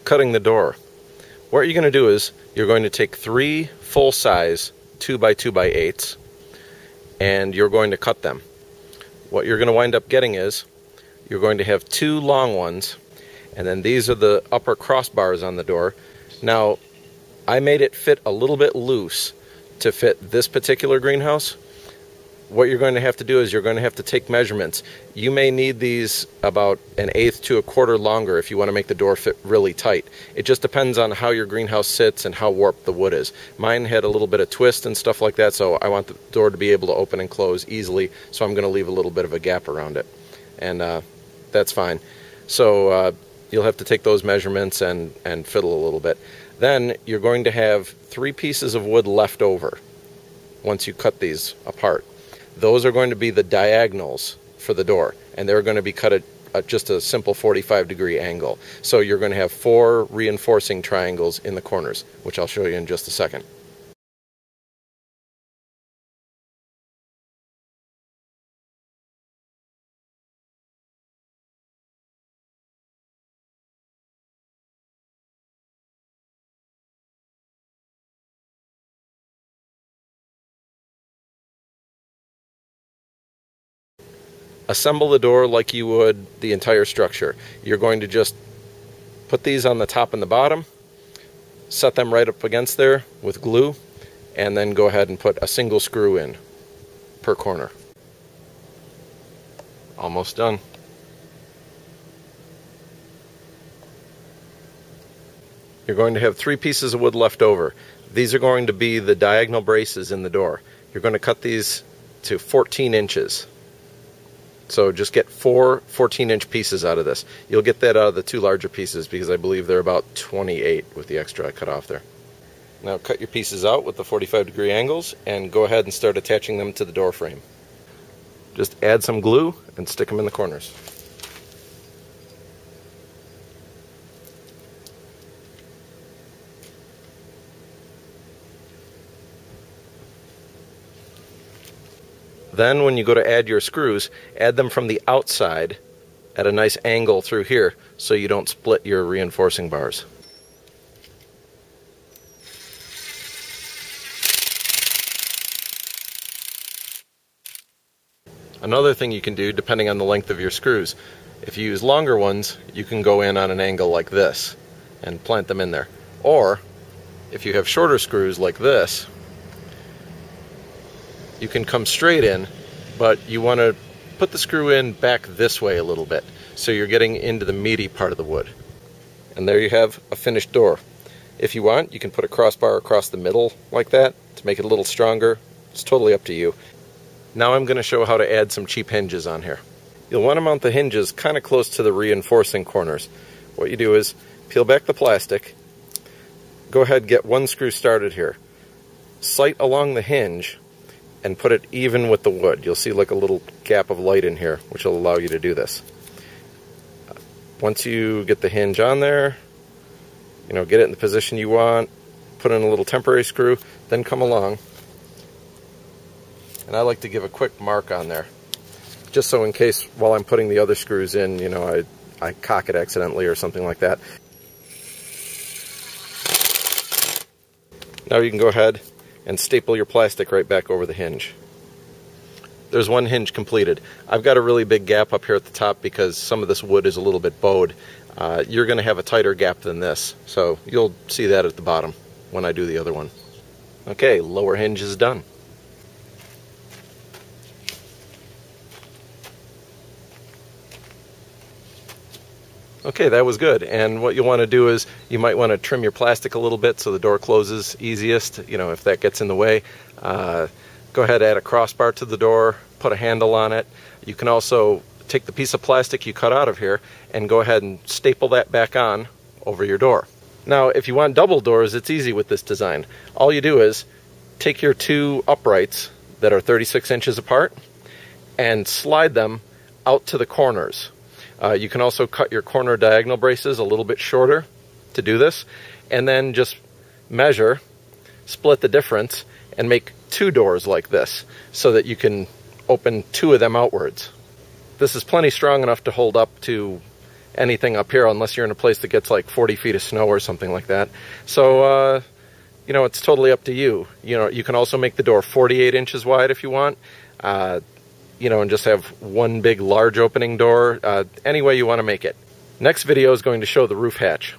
Cutting the door. What you're going to do is you're going to take 3 full-size 2x2x8s and you're going to cut them. What you're going to wind up getting is you're going to have 2 long ones, and then these are the upper crossbars on the door. Now, I made it fit a little bit loose to fit this particular greenhouse. What you're going to have to do is you're going to have to take measurements. You may need these about 1/8 to 1/4 longer if you want to make the door fit really tight. It just depends on how your greenhouse sits and how warped the wood is. Mine had a little bit of twist and stuff like that, so I want the door to be able to open and close easily, so I'm going to leave a little bit of a gap around it. And that's fine. So you'll have to take those measurements and fiddle a little bit. Then you're going to have 3 pieces of wood left over once you cut these apart. Those are going to be the diagonals for the door, and they're going to be cut at just a simple 45-degree angle. So you're going to have 4 reinforcing triangles in the corners, which I'll show you in just a second. Assemble the door like you would the entire structure. You're going to just put these on the top and the bottom, set them right up against there with glue, and then go ahead and put a single screw in per corner. Almost done. You're going to have 3 pieces of wood left over. These are going to be the diagonal braces in the door. You're going to cut these to 14 inches. So just get 4 14-inch pieces out of this. You'll get that out of the 2 larger pieces because I believe they're about 28 with the extra I cut off there. Now cut your pieces out with the 45-degree angles and go ahead and start attaching them to the door frame. Just add some glue and stick them in the corners. Then when you go to add your screws, add them from the outside at a nice angle through here so you don't split your reinforcing bars. Another thing you can do, depending on the length of your screws, if you use longer ones, you can go in on an angle like this and plant them in there. Or, if you have shorter screws like this, you can come straight in, but you want to put the screw in back this way a little bit, so you're getting into the meaty part of the wood. And there you have a finished door. If you want, you can put a crossbar across the middle like that to make it a little stronger. It's totally up to you. Now I'm going to show how to add some cheap hinges on here. You'll want to mount the hinges kind of close to the reinforcing corners. What you do is peel back the plastic, go ahead and get 1 screw started here. Sight along the hinge and put it even with the wood. You'll see like a little gap of light in here, which will allow you to do this. Once you get the hinge on there, get it in the position you want, put in a little temporary screw, then come along. And I like to give a quick mark on there, just so in case while I'm putting the other screws in, I cock it accidentally or something like that. Now you can go ahead and staple your plastic right back over the hinge. There's 1 hinge completed. I've got a really big gap up here at the top because some of this wood is a little bit bowed. You're going to have a tighter gap than this, so you'll see that at the bottom when I do the other one. Okay, lower hinge is done. Okay, that was good. And what you want to do is you might want to trim your plastic a little bit so the door closes easiest, if that gets in the way. Go ahead, add a crossbar to the door, put a handle on it. You can also take the piece of plastic you cut out of here and go ahead and staple that back on over your door. Now, if you want double doors, it's easy with this design. All you do is take your 2 uprights that are 36 inches apart and slide them out to the corners. You can also cut your corner diagonal braces a little bit shorter to do this, and then just measure, split the difference, and make 2 doors like this so that you can open 2 of them outwards. This is plenty strong enough to hold up to anything up here unless you're in a place that gets like 40 feet of snow or something like that. So, you know, it's totally up to you. You know, you can also make the door 48 inches wide if you want, you know, and just have one big large opening door, any way you want to make it. Next video is going to show the roof hatch.